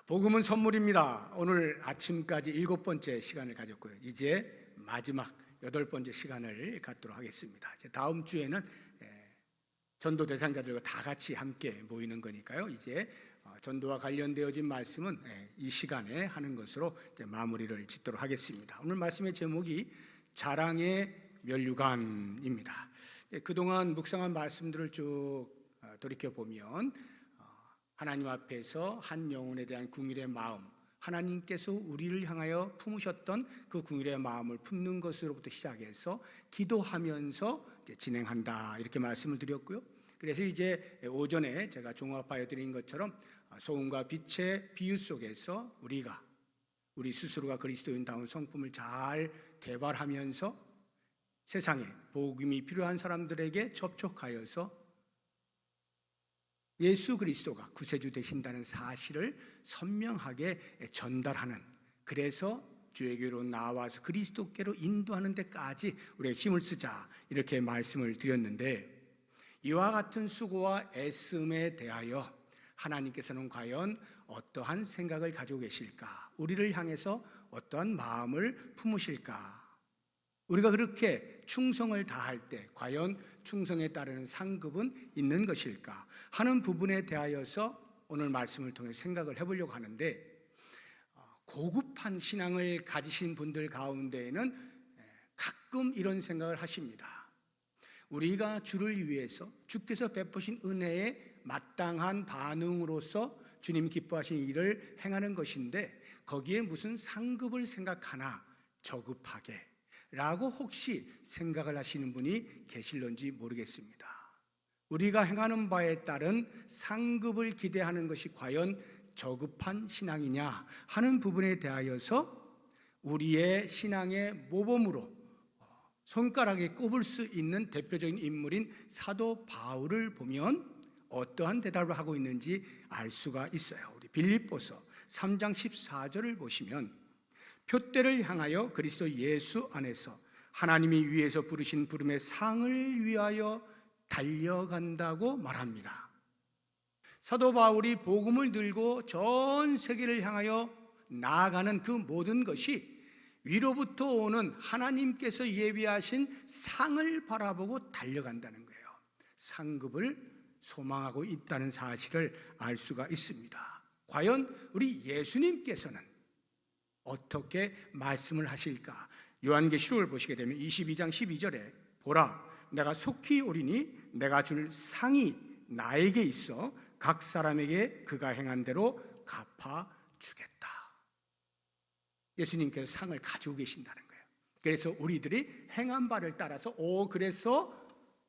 복음은 선물입니다. 오늘 아침까지 7번째 시간을 가졌고요. 이제 마지막 8번째 시간을 갖도록 하겠습니다. 다음 주에는 전도 대상자들과 다 같이 함께 모이는 거니까요. 이제 전도와 관련되어진 말씀은 이 시간에 하는 것으로 마무리를 짓도록 하겠습니다. 오늘 말씀의 제목이 자랑의 면류관입니다. 그동안 묵상한 말씀들을 쭉 돌이켜보면 하나님 앞에서 한 영혼에 대한 궁일의 마음, 하나님께서 우리를 향하여 품으셨던 그 궁일의 마음을 품는 것으로부터 시작해서 기도하면서 진행한다, 이렇게 말씀을 드렸고요. 그래서 이제 오전에 제가 종합하여 드린 것처럼 소금과 빛의 비유 속에서 우리 스스로가 그리스도인다운 성품을 잘 개발하면서 세상에 복음이 필요한 사람들에게 접촉하여서 예수 그리스도가 구세주 되신다는 사실을 선명하게 전달하는, 그래서 주에게로 나와서 그리스도께로 인도하는 데까지 우리가 힘을 쓰자, 이렇게 말씀을 드렸는데, 이와 같은 수고와 애씀에 대하여 하나님께서는 과연 어떠한 생각을 가지고 계실까? 우리를 향해서 어떠한 마음을 품으실까? 우리가 그렇게 충성을 다할 때 과연 충성에 따르는 상급은 있는 것일까 하는 부분에 대하여서 오늘 말씀을 통해 생각을 해보려고 하는데, 고급한 신앙을 가지신 분들 가운데에는 가끔 이런 생각을 하십니다. 우리가 주를 위해서 주께서 베푸신 은혜에 마땅한 반응으로서 주님 기뻐하신 일을 행하는 것인데 거기에 무슨 상급을 생각하나 저급하게 라고 혹시 생각을 하시는 분이 계실런지 모르겠습니다. 우리가 행하는 바에 따른 상급을 기대하는 것이 과연 저급한 신앙이냐 하는 부분에 대하여서 우리의 신앙의 모범으로 손가락에 꼽을 수 있는 대표적인 인물인 사도 바울을 보면 어떠한 대답을 하고 있는지 알 수가 있어요. 우리 빌립보서 3장 14절을 보시면 표대를 향하여 그리스도 예수 안에서 하나님이 위에서 부르신 부름의 상을 위하여 달려간다고 말합니다. 사도 바울이 복음을 들고 전 세계를 향하여 나아가는 그 모든 것이 위로부터 오는 하나님께서 예비하신 상을 바라보고 달려간다는 거예요. 상급을 소망하고 있다는 사실을 알 수가 있습니다. 과연 우리 예수님께서는 어떻게 말씀을 하실까? 요한계시록을 보시게 되면 22장 12절에 보라, 내가 속히 오리니 내가 줄 상이 나에게 있어 각 사람에게 그가 행한 대로 갚아주겠다. 예수님께서 상을 가지고 계신다는 거예요. 그래서 우리들이 행한 바를 따라서 그래서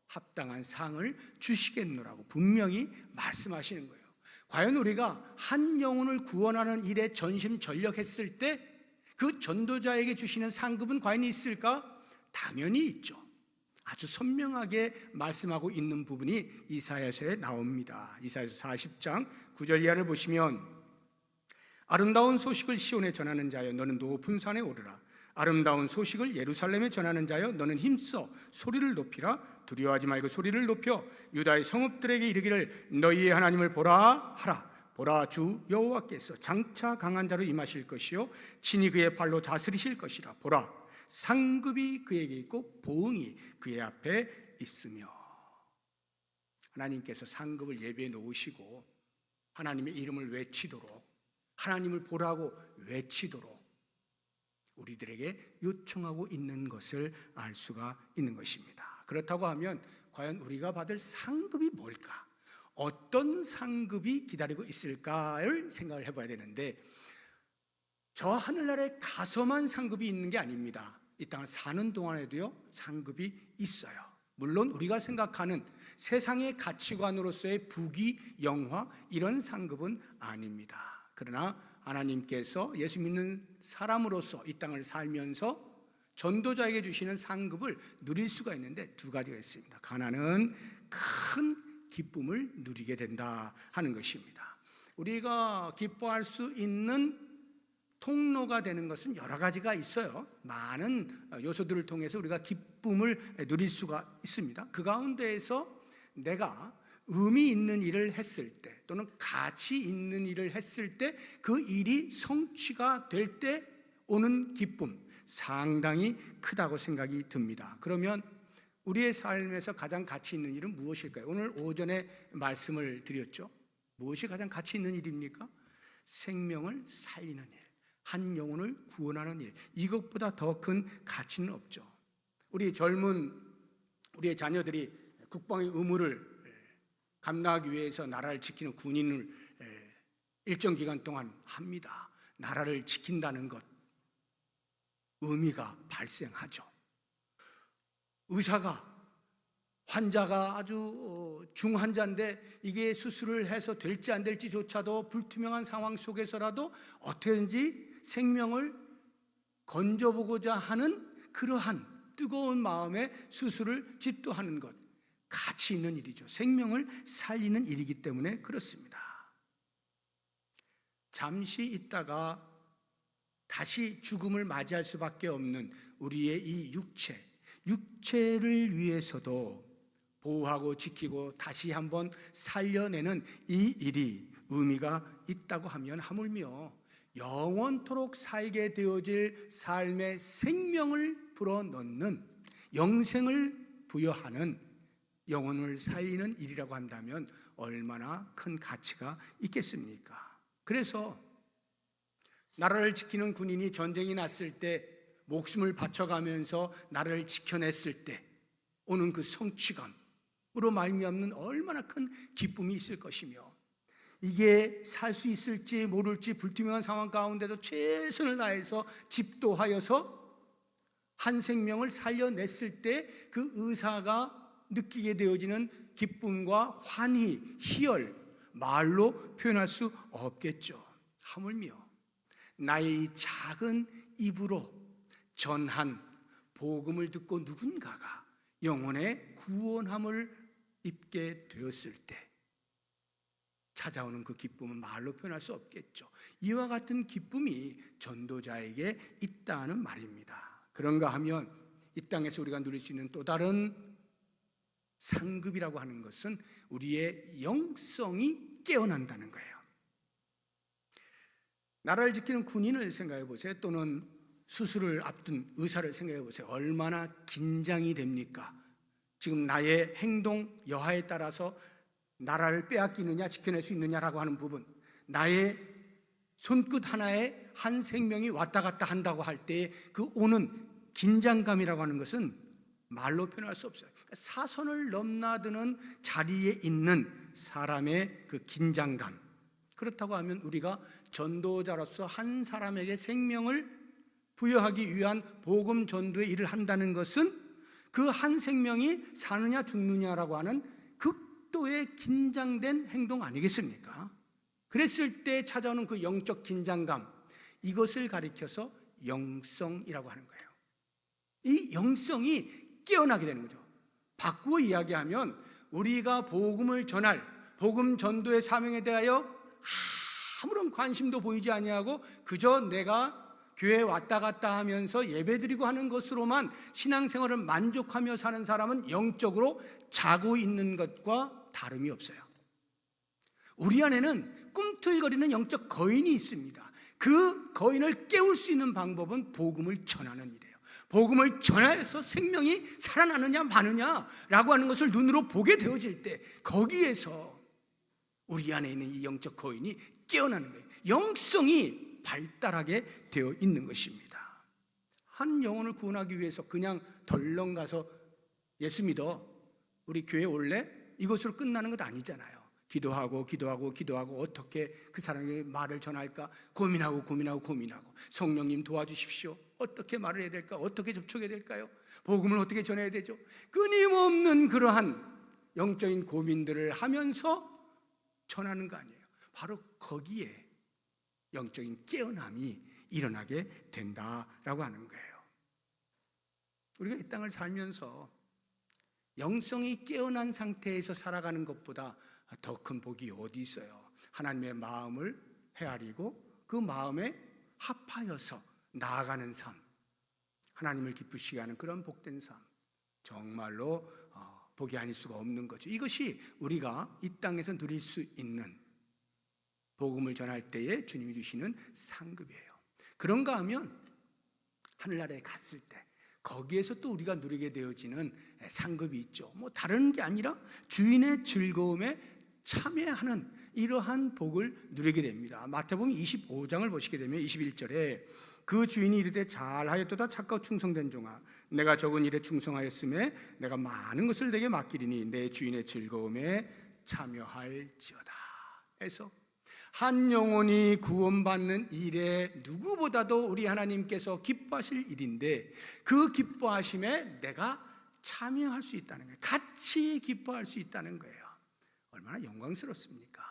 합당한 상을 주시겠노라고 분명히 말씀하시는 거예요. 과연 우리가 한 영혼을 구원하는 일에 전심전력했을 때 그 전도자에게 주시는 상급은 과연 있을까? 당연히 있죠. 아주 선명하게 말씀하고 있는 부분이 이사야서에 나옵니다. 이사야서 40장 9절 이하를 보시면 아름다운 소식을 시온에 전하는 자여 너는 높은 산에 오르라. 아름다운 소식을 예루살렘에 전하는 자여 너는 힘써 소리를 높이라. 두려워하지 말고 소리를 높여 유다의 성읍들에게 이르기를 너희의 하나님을 보라 하라. 보라, 주 여호와께서 장차 강한 자로 임하실 것이요 친히 그의 발로 다스리실 것이라. 보라, 상급이 그에게 있고 보응이 그의 앞에 있으며. 하나님께서 상급을 예비해 놓으시고 하나님의 이름을 외치도록, 하나님을 보라고 외치도록 우리들에게 요청하고 있는 것을 알 수가 있는 것입니다. 그렇다고 하면 과연 우리가 받을 상급이 뭘까? 어떤 상급이 기다리고 있을까를 생각을 해봐야 되는데, 저 하늘나라에 가서만 상급이 있는 게 아닙니다. 이 땅을 사는 동안에도요 상급이 있어요. 물론 우리가 생각하는 세상의 가치관으로서의 부귀, 영화, 이런 상급은 아닙니다. 그러나 하나님께서 예수 믿는 사람으로서 이 땅을 살면서 전도자에게 주시는 상급을 누릴 수가 있는데 두 가지가 있습니다. 하나는 큰 기쁨을 누리게 된다 하는 것입니다. 우리가 기뻐할 수 있는 통로가 되는 것은 여러 가지가 있어요. 많은 요소들을 통해서 우리가 기쁨을 누릴 수가 있습니다. 그 가운데에서 내가 의미 있는 일을 했을 때 또는 가치 있는 일을 했을 때 그 일이 성취가 될 때 오는 기쁨, 상당히 크다고 생각이 듭니다. 그러면 우리의 삶에서 가장 가치 있는 일은 무엇일까요? 오늘 오전에 말씀을 드렸죠. 무엇이 가장 가치 있는 일입니까? 생명을 살리는 일, 한 영혼을 구원하는 일, 이것보다 더 큰 가치는 없죠. 우리의 자녀들이 국방의 의무를 감당하기 위해서 나라를 지키는 군인을 일정 기간 동안 합니다. 나라를 지킨다는 것, 의미가 발생하죠. 의사가 환자가 아주 중환자인데 이게 수술을 해서 될지 안 될지조차도 불투명한 상황 속에서라도 어떻게든지 생명을 건져보고자 하는 그러한 뜨거운 마음에 수술을 집도하는 것, 가치 있는 일이죠. 생명을 살리는 일이기 때문에 그렇습니다. 잠시 있다가 다시 죽음을 맞이할 수밖에 없는 우리의 이 육체를 위해서도 보호하고 지키고 다시 한번 살려내는 이 일이 의미가 있다고 하면 하물며 영원토록 살게 되어질 삶의 생명을 불어넣는, 영생을 부여하는, 영혼을 살리는 일이라고 한다면 얼마나 큰 가치가 있겠습니까? 그래서 나라를 지키는 군인이 전쟁이 났을 때 목숨을 바쳐가면서 나라를 지켜냈을 때 오는 그 성취감으로 말미암는 얼마나 큰 기쁨이 있을 것이며, 이게 살 수 있을지 모를지 불투명한 상황 가운데도 최선을 다해서 집도하여서 한 생명을 살려냈을 때 그 의사가 느끼게 되어지는 기쁨과 환희, 희열, 말로 표현할 수 없겠죠. 하물며 나의 이 작은 입으로 전한 복음을 듣고 누군가가 영혼의 구원함을 입게 되었을 때 찾아오는 그 기쁨은 말로 표현할 수 없겠죠. 이와 같은 기쁨이 전도자에게 있다는 말입니다. 그런가 하면 이 땅에서 우리가 누릴 수 있는 또 다른 상급이라고 하는 것은 우리의 영성이 깨어난다는 거예요. 나라를 지키는 군인을 생각해 보세요. 또는 수술을 앞둔 의사를 생각해 보세요. 얼마나 긴장이 됩니까? 지금 나의 행동 여하에 따라서 나라를 빼앗기느냐 지켜낼 수 있느냐라고 하는 부분, 나의 손끝 하나에 한 생명이 왔다 갔다 한다고 할 때 그 오는 긴장감이라고 하는 것은 말로 표현할 수 없어요. 그러니까 사선을 넘나드는 자리에 있는 사람의 그 긴장감. 그렇다고 하면 우리가 전도자로서 한 사람에게 생명을 부여하기 위한 복음 전도의 일을 한다는 것은 그 한 생명이 사느냐 죽느냐라고 하는 극도의 긴장된 행동 아니겠습니까? 그랬을 때 찾아오는 그 영적 긴장감, 이것을 가리켜서 영성이라고 하는 거예요. 이 영성이 깨어나게 되는 거죠. 바꾸어 이야기하면 우리가 복음을 전할 복음 전도의 사명에 대하여 아무런 관심도 보이지 아니하고 그저 내가 교회에 왔다 갔다 하면서 예배드리고 하는 것으로만 신앙생활을 만족하며 사는 사람은 영적으로 자고 있는 것과 다름이 없어요. 우리 안에는 꿈틀거리는 영적 거인이 있습니다. 그 거인을 깨울 수 있는 방법은 복음을 전하는 일이에요. 복음을 전하여서 생명이 살아나느냐 마느냐라고 하는 것을 눈으로 보게 되어질 때 거기에서 우리 안에 있는 이 영적 거인이 깨어나는 거예요. 영성이 발달하게 되어 있는 것입니다. 한 영혼을 구원하기 위해서 그냥 덜렁 가서 예수 믿어, 우리 교회 올래? 이것으로 끝나는 것 아니잖아요. 기도하고 어떻게 그 사람에게 말을 전할까 고민하고 성령님 도와주십시오. 어떻게 말을 해야 될까? 어떻게 접촉해야 될까요? 복음을 어떻게 전해야 되죠? 끊임없는 그러한 영적인 고민들을 하면서 전하는 거 아니에요. 바로 거기에 영적인 깨어남이 일어나게 된다라고 하는 거예요. 우리가 이 땅을 살면서 영성이 깨어난 상태에서 살아가는 것보다 더 큰 복이 어디 있어요? 하나님의 마음을 헤아리고 그 마음에 합하여서 나아가는 삶, 하나님을 기쁘시게 하는 그런 복된 삶, 정말로 복이 아닐 수가 없는 거죠. 이것이 우리가 이 땅에서 누릴 수 있는 복음을 전할 때에 주님이 주시는 상급이에요. 그런가 하면 하늘나라에 갔을 때 거기에서 또 우리가 누리게 되어지는 상급이 있죠. 뭐 다른 게 아니라 주인의 즐거움에 참여하는 이러한 복을 누리게 됩니다. 마태복음 25장을 보시게 되면 21절에 그 주인이 이르되 잘하였도다 착하고 충성된 종아, 내가 적은 일에 충성하였음에 내가 많은 것을 내게 맡기리니 내 주인의 즐거움에 참여할지어다. 해서 한 영혼이 구원받는 일에 누구보다도 우리 하나님께서 기뻐하실 일인데 그 기뻐하심에 내가 참여할 수 있다는 거예요. 같이 기뻐할 수 있다는 거예요. 얼마나 영광스럽습니까?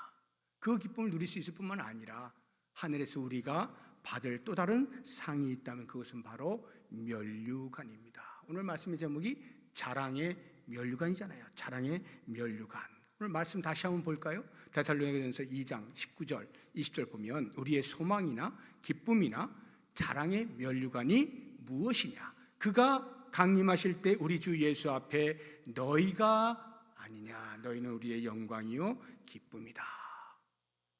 그 기쁨을 누릴 수 있을 뿐만 아니라 하늘에서 우리가 받을 또 다른 상이 있다면 그것은 바로 면류관입니다. 오늘 말씀의 제목이 자랑의 면류관이잖아요. 자랑의 면류관. 오늘 말씀 다시 한번 볼까요? 데살로니가전서 2장 19절 20절 보면 우리의 소망이나 기쁨이나 자랑의 면류관이 무엇이냐? 그가 강림하실 때 우리 주 예수 앞에 너희가 아니냐? 너희는 우리의 영광이요 기쁨이다.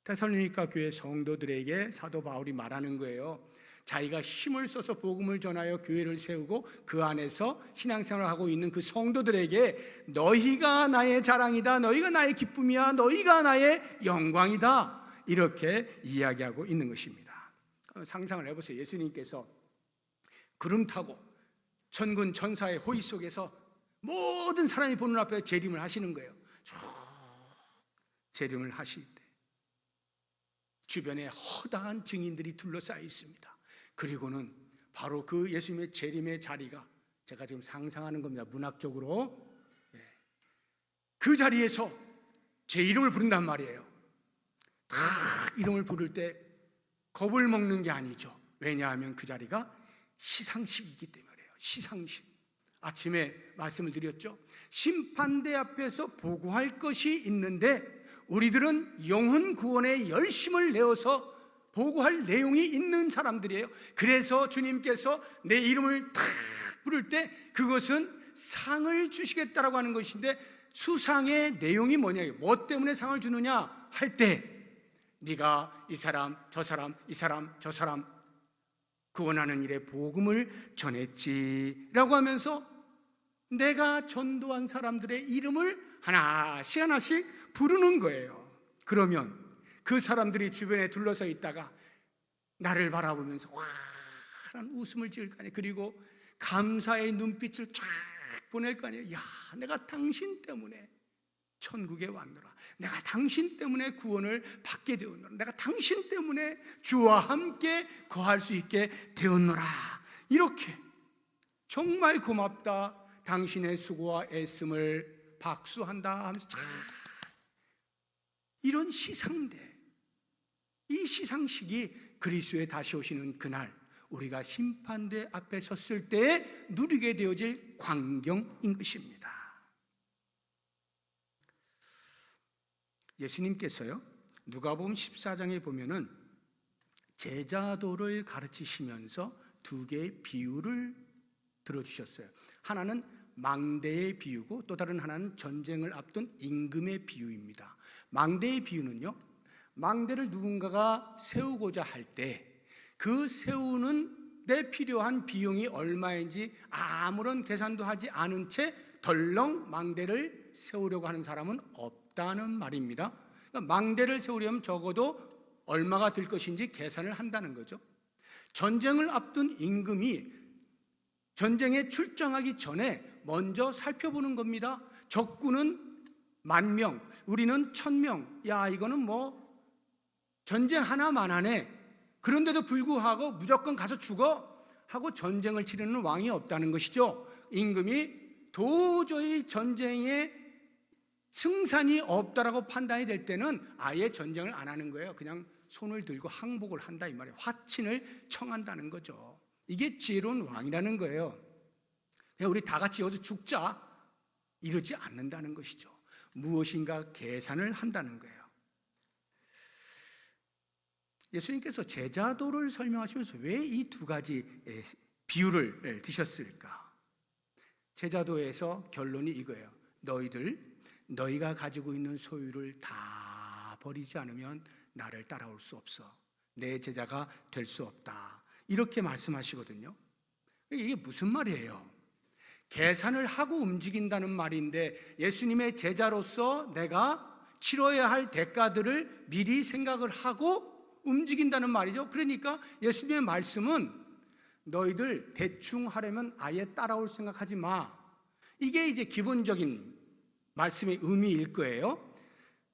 데살로니가 교회 성도들에게 사도 바울이 말하는 거예요. 자기가 힘을 써서 복음을 전하여 교회를 세우고 그 안에서 신앙생활을 하고 있는 그 성도들에게 너희가 나의 자랑이다, 너희가 나의 기쁨이야, 너희가 나의 영광이다, 이렇게 이야기하고 있는 것입니다. 상상을 해보세요. 예수님께서 구름 타고 천군 천사의 호의 속에서 모든 사람이 보는 앞에 재림을 하시는 거예요. 쭉 재림을 하실 때 주변에 허다한 증인들이 둘러싸여 있습니다. 그리고는 바로 그 예수님의 재림의 자리가 제가 지금 상상하는 겁니다. 문학적으로 그 자리에서 제 이름을 부른단 말이에요. 다 이름을 부를 때 겁을 먹는 게 아니죠. 왜냐하면 그 자리가 시상식이기 때문이에요. 시상식. 아침에 말씀을 드렸죠. 심판대 앞에서 보고할 것이 있는데 우리들은 영혼 구원에 열심을 내어서 보고할 내용이 있는 사람들이에요. 그래서 주님께서 내 이름을 탁 부를 때 그것은 상을 주시겠다라고 하는 것인데 수상의 내용이 뭐냐? 뭐 때문에 상을 주느냐 할 때 네가 이 사람 저 사람 이 사람 저 사람 구원하는 일에 복음을 전했지라고 하면서 내가 전도한 사람들의 이름을 하나씩 하나씩 부르는 거예요. 그러면 그 사람들이 주변에 둘러서 있다가 나를 바라보면서 환한 웃음을 지을 거 아니에요. 그리고 감사의 눈빛을 쫙 보낼 거 아니에요. 야, 내가 당신 때문에 천국에 왔노라. 내가 당신 때문에 구원을 받게 되었노라. 내가 당신 때문에 주와 함께 거할 수 있게 되었노라. 이렇게 정말 고맙다. 당신의 수고와 애씀을 박수한다 하면서 쫙 이런 시상대, 이 시상식이 그리스도에 다시 오시는 그날 우리가 심판대 앞에 섰을 때 누리게 되어질 광경인 것입니다. 예수님께서요 누가복음 14장에 보면은 제자도를 가르치시면서 두 개의 비유를 들어주셨어요. 하나는 망대의 비유고 또 다른 하나는 전쟁을 앞둔 임금의 비유입니다. 망대의 비유는요, 망대를 누군가가 세우고자 할 때 그 세우는 데 필요한 비용이 얼마인지 아무런 계산도 하지 않은 채 덜렁 망대를 세우려고 하는 사람은 없다는 말입니다. 그러니까 망대를 세우려면 적어도 얼마가 들 것인지 계산을 한다는 거죠. 전쟁을 앞둔 임금이 전쟁에 출정하기 전에 먼저 살펴보는 겁니다. 적군은 10,000명, 우리는 1,000명. 야, 이거는 뭐 전쟁 하나만 하네. 그런데도 불구하고 무조건 가서 죽어 하고 전쟁을 치르는 왕이 없다는 것이죠. 임금이 도저히 전쟁에 승산이 없다라고 판단이 될 때는 아예 전쟁을 안 하는 거예요. 그냥 손을 들고 항복을 한다 이 말이에요. 화친을 청한다는 거죠. 이게 지혜로운 왕이라는 거예요. 그냥 우리 다 같이 여기서 죽자 이러지 않는다는 것이죠. 무엇인가 계산을 한다는 거예요. 예수님께서 제자도를 설명하시면서 왜 이 두 가지 비유를 드셨을까? 제자도에서 결론이 이거예요. 너희가 가지고 있는 소유를 다 버리지 않으면 나를 따라올 수 없어. 내 제자가 될 수 없다. 이렇게 말씀하시거든요. 이게 무슨 말이에요? 계산을 하고 움직인다는 말인데 예수님의 제자로서 내가 치러야 할 대가들을 미리 생각을 하고 움직인다는 말이죠. 그러니까 예수님의 말씀은 너희들 대충 하려면 아예 따라올 생각하지 마. 이게 이제 기본적인 말씀의 의미일 거예요.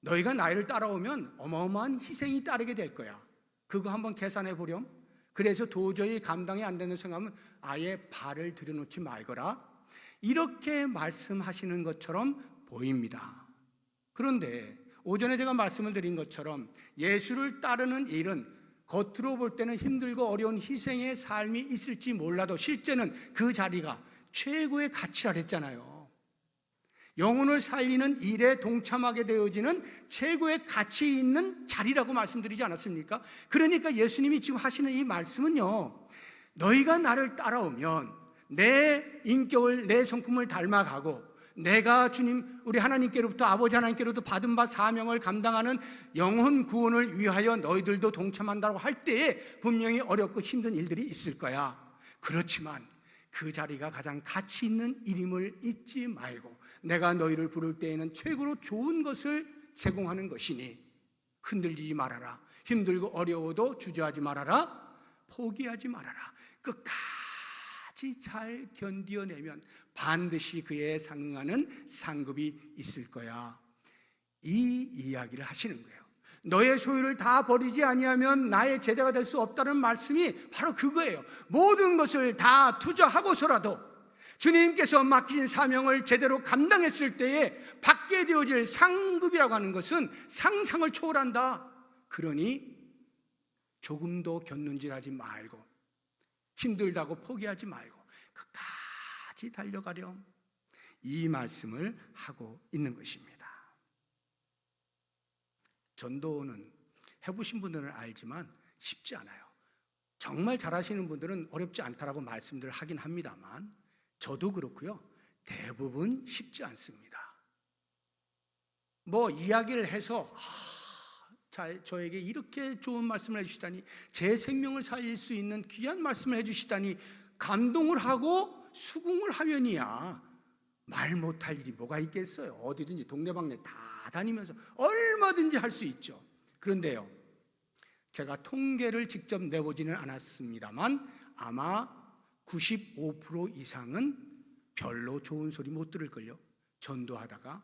너희가 나를 따라오면 어마어마한 희생이 따르게 될 거야. 그거 한번 계산해 보렴. 그래서 도저히 감당이 안 되는 생각하면 아예 발을 들여놓지 말거라. 이렇게 말씀하시는 것처럼 보입니다. 그런데 오전에 제가 말씀을 드린 것처럼 예수를 따르는 일은 겉으로 볼 때는 힘들고 어려운 희생의 삶이 있을지 몰라도 실제는 그 자리가 최고의 가치라 했잖아요. 영혼을 살리는 일에 동참하게 되어지는 최고의 가치 있는 자리라고 말씀드리지 않았습니까? 그러니까 예수님이 지금 하시는 이 말씀은요, 너희가 나를 따라오면 내 인격을, 내 성품을 닮아가고 내가 주님, 우리 하나님께로부터, 아버지 하나님께로부터 받은 바 사명을 감당하는 영혼 구원을 위하여 너희들도 동참한다고 할 때에 분명히 어렵고 힘든 일들이 있을 거야. 그렇지만 그 자리가 가장 가치 있는 일임을 잊지 말고 내가 너희를 부를 때에는 최고로 좋은 것을 제공하는 것이니 흔들리지 말아라. 힘들고 어려워도 주저하지 말아라. 포기하지 말아라. 끝까지 잘 견디어내면 반드시 그에 상응하는 상급이 있을 거야. 이 이야기를 하시는 거예요. 너의 소유를 다 버리지 아니하면 나의 제자가 될 수 없다는 말씀이 바로 그거예요. 모든 것을 다 투자하고서라도 주님께서 맡긴 사명을 제대로 감당했을 때에 받게 되어질 상급이라고 하는 것은 상상을 초월한다. 그러니 조금도 견눈질하지 말고 힘들다고 포기하지 말고 끝까지 달려가렴. 이 말씀을 하고 있는 것입니다. 전도는 해보신 분들은 알지만 쉽지 않아요. 정말 잘하시는 분들은 어렵지 않다라고 말씀들을 하긴 합니다만 저도 그렇고요. 대부분 쉽지 않습니다. 뭐 이야기를 해서 저에게 이렇게 좋은 말씀을 해주시다니, 제 생명을 살릴 수 있는 귀한 말씀을 해주시다니 감동을 하고 수긍을 하면이야 말 못할 일이 뭐가 있겠어요. 어디든지 동네방네 다 다니면서 얼마든지 할 수 있죠. 그런데요, 제가 통계를 직접 내보지는 않았습니다만 아마 95% 이상은 별로 좋은 소리 못 들을걸요. 전도하다가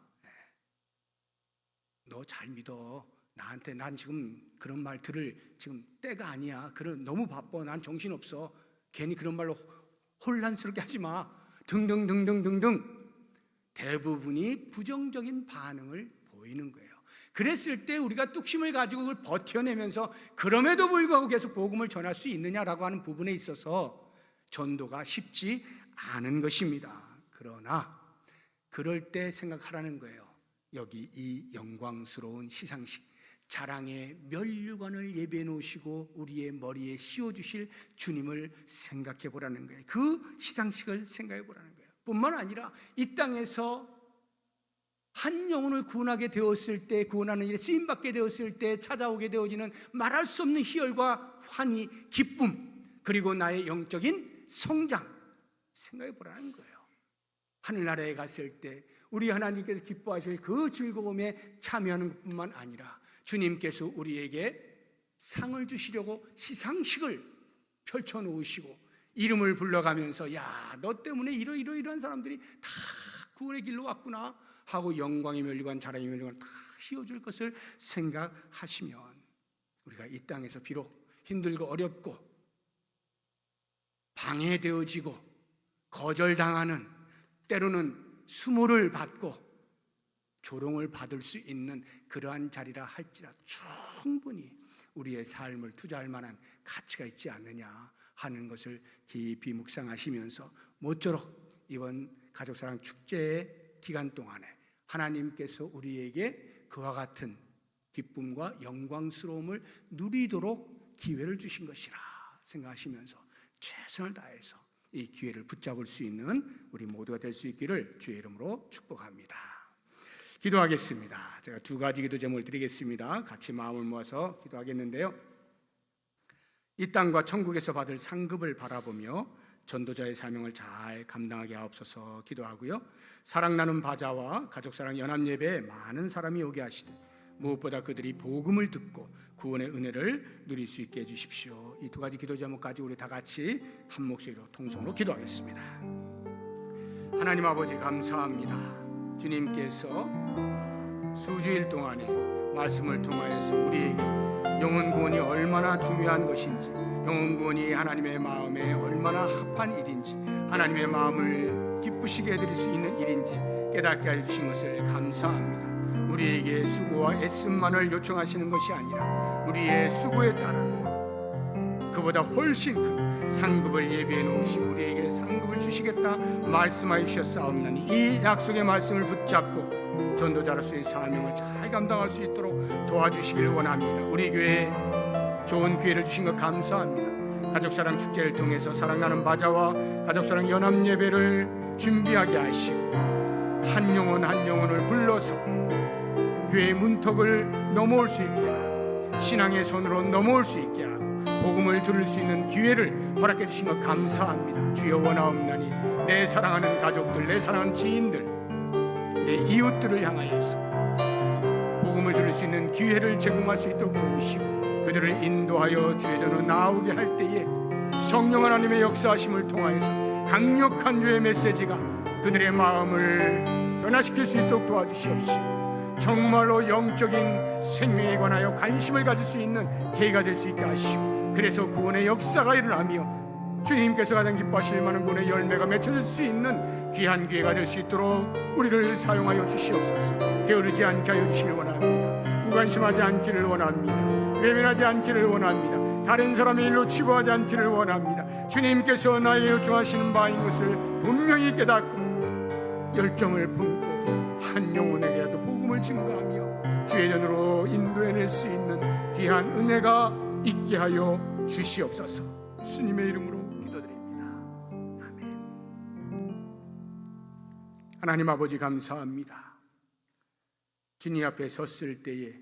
너 잘 믿어. 나한테 난 지금 그런 말 들을 지금 때가 아니야. 너무 바빠. 난 정신없어. 괜히 그런 말로 혼란스럽게 하지 마. 등등등등등등. 대부분이 부정적인 반응을 보이는 거예요. 그랬을 때 우리가 뚝심을 가지고 그걸 버텨내면서 그럼에도 불구하고 계속 복음을 전할 수 있느냐라고 하는 부분에 있어서 전도가 쉽지 않은 것입니다. 그러나 그럴 때 생각하라는 거예요. 여기 이 영광스러운 시상식, 자랑의 면류관을 예비해 놓으시고 우리의 머리에 씌워주실 주님을 생각해 보라는 거예요. 그 시상식을 생각해 보라는 거예요. 뿐만 아니라 이 땅에서 한 영혼을 구원하게 되었을 때, 구원하는 일에 쓰임받게 되었을 때 찾아오게 되어지는 말할 수 없는 희열과 환희, 기쁨, 그리고 나의 영적인 성장 생각해 보라는 거예요. 하늘나라에 갔을 때 우리 하나님께서 기뻐하실 그 즐거움에 참여하는 것뿐만 아니라 주님께서 우리에게 상을 주시려고 시상식을 펼쳐놓으시고 이름을 불러가면서 야, 너 때문에 이러한 사람들이 다 구원의 길로 왔구나 하고 영광의 면류관, 자랑의 면류관 다 씌워줄 것을 생각하시면 우리가 이 땅에서 비록 힘들고 어렵고 방해되어지고 거절당하는, 때로는 수모를 받고 조롱을 받을 수 있는 그러한 자리라 할지라도 충분히 우리의 삶을 투자할 만한 가치가 있지 않느냐 하는 것을 깊이 묵상하시면서 모쪼록 이번 가족사랑 축제의 기간 동안에 하나님께서 우리에게 그와 같은 기쁨과 영광스러움을 누리도록 기회를 주신 것이라 생각하시면서 최선을 다해서 이 기회를 붙잡을 수 있는 우리 모두가 될 수 있기를 주의 이름으로 축복합니다. 기도하겠습니다. 제가 두 가지 기도 제목을 드리겠습니다. 같이 마음을 모아서 기도하겠는데요. 이 땅과 천국에서 받을 상급을 바라보며 전도자의 사명을 잘 감당하게 하옵소서 기도하고요. 사랑 나눔 바자와 가족사랑 연합예배에 많은 사람이 오게 하시되 무엇보다 그들이 복음을 듣고 구원의 은혜를 누릴 수 있게 해주십시오. 이 두 가지 기도 제목까지 우리 다 같이 한 목소리로 통성으로 기도하겠습니다. 하나님 아버지 감사합니다. 주님께서 수주일 동안에 말씀을 통하여서 우리에게 영혼 구원이 얼마나 중요한 것인지, 영혼 구원이 하나님의 마음에 얼마나 합한 일인지, 하나님의 마음을 기쁘시게 해드릴 수 있는 일인지 깨닫게 해주신 것을 감사합니다. 우리에게 수고와 애씀만을 요청하시는 것이 아니라 우리의 수고에 따라 그보다 훨씬 큰 상급을 예비해 놓으시고 우리에게 상급을 주시겠다 말씀하여 주셨사옵나니 이 약속의 말씀을 붙잡고 전도자로서의 사명을 잘 감당할 수 있도록 도와주시길 원합니다. 우리 교회에 좋은 기회를 주신 것 감사합니다. 가족사랑 축제를 통해서 사랑나는 바자와 가족사랑 연합예배를 준비하게 하시고 한 영혼 한 영혼을 불러서 교회의 문턱을 넘어올 수 있게 하고 신앙의 손으로 넘어올 수 있게 하고 복음을 들을 수 있는 기회를 허락해 주신 것 감사합니다. 주여 원하옵나니 내 사랑하는 가족들, 내 사랑하는 지인들, 내 이웃들을 향하여서 복음을 들을 수 있는 기회를 제공할 수 있도록 도우시고 그들을 인도하여 주의 전으로 나오게 할 때에 성령 하나님의 역사하심을 통하여서 강력한 주의 메시지가 그들의 마음을 변화시킬 수 있도록 도와주시옵시고 정말로 영적인 생명에 관하여 관심을 가질 수 있는 계기가 될 수 있게 하시고 그래서 구원의 역사가 일어나며 주님께서 가장 기뻐하실 만한 구원의 열매가 맺혀질 수 있는 귀한 기회가 될 수 있도록 우리를 사용하여 주시옵소서. 게으르지 않게 하여 주시길 원합니다. 무관심하지 않기를 원합니다. 외면하지 않기를 원합니다. 다른 사람의 일로 치부하지 않기를 원합니다. 주님께서 나에게 요청하시는 바인 것을 분명히 깨닫고 열정을 품고 한 영혼에게라도 복음을 증거하며 주의 전으로 인도해낼 수 있는 귀한 은혜가 있게 하여 주시옵소서. 주님의 이름으로 기도드립니다. 아멘. 하나님 아버지 감사합니다. 주님 앞에 섰을 때에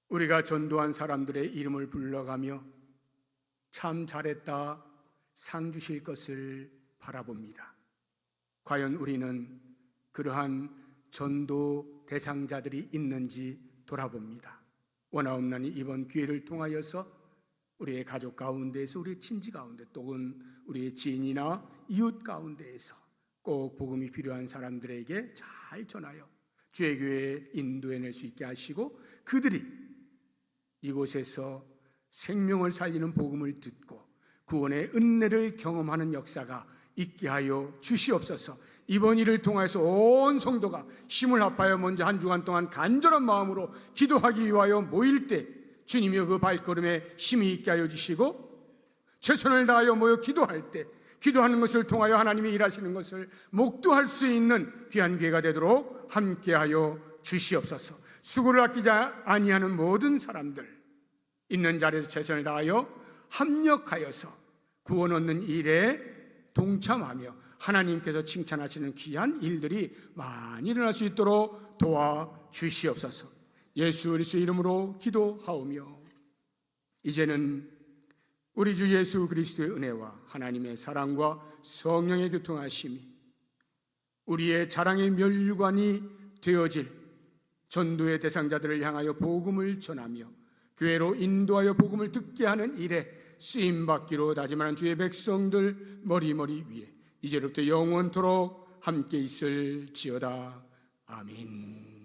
우리가 전도한 사람들의 이름을 불러가며 참 잘했다 상 주실 것을 바라봅니다. 과연 우리는 그러한 전도 대상자들이 있는지 돌아봅니다. 원하옵나니 이번 기회를 통하여서 우리의 가족 가운데에서 우리의 친지 가운데 또는 우리의 지인이나 이웃 가운데에서 꼭 복음이 필요한 사람들에게 잘 전하여 주의 교회에 인도해낼 수 있게 하시고 그들이 이곳에서 생명을 살리는 복음을 듣고 구원의 은혜를 경험하는 역사가 있게 하여 주시옵소서. 이번 일을 통해서 온 성도가 힘을 합하여 먼저 한 주간 동안 간절한 마음으로 기도하기 위하여 모일 때 주님이 그 발걸음에 힘이 있게 하여 주시고 최선을 다하여 모여 기도할 때 기도하는 것을 통하여 하나님이 일하시는 것을 목도할 수 있는 귀한 기회가 되도록 함께하여 주시옵소서. 수고를 아끼지 아니하는 모든 사람들 있는 자리에서 최선을 다하여 합력하여서 구원 얻는 일에 동참하며 하나님께서 칭찬하시는 귀한 일들이 많이 일어날 수 있도록 도와주시옵소서. 예수 그리스도의 이름으로 기도하오며 이제는 우리 주 예수 그리스도의 은혜와 하나님의 사랑과 성령의 교통하심이 우리의 자랑의 면류관이 되어질 전도의 대상자들을 향하여 복음을 전하며 교회로 인도하여 복음을 듣게 하는 일에 쓰임받기로 다짐하는 주의 백성들 머리머리 위에 이제부터 영원토록 함께 있을지어다. 아멘.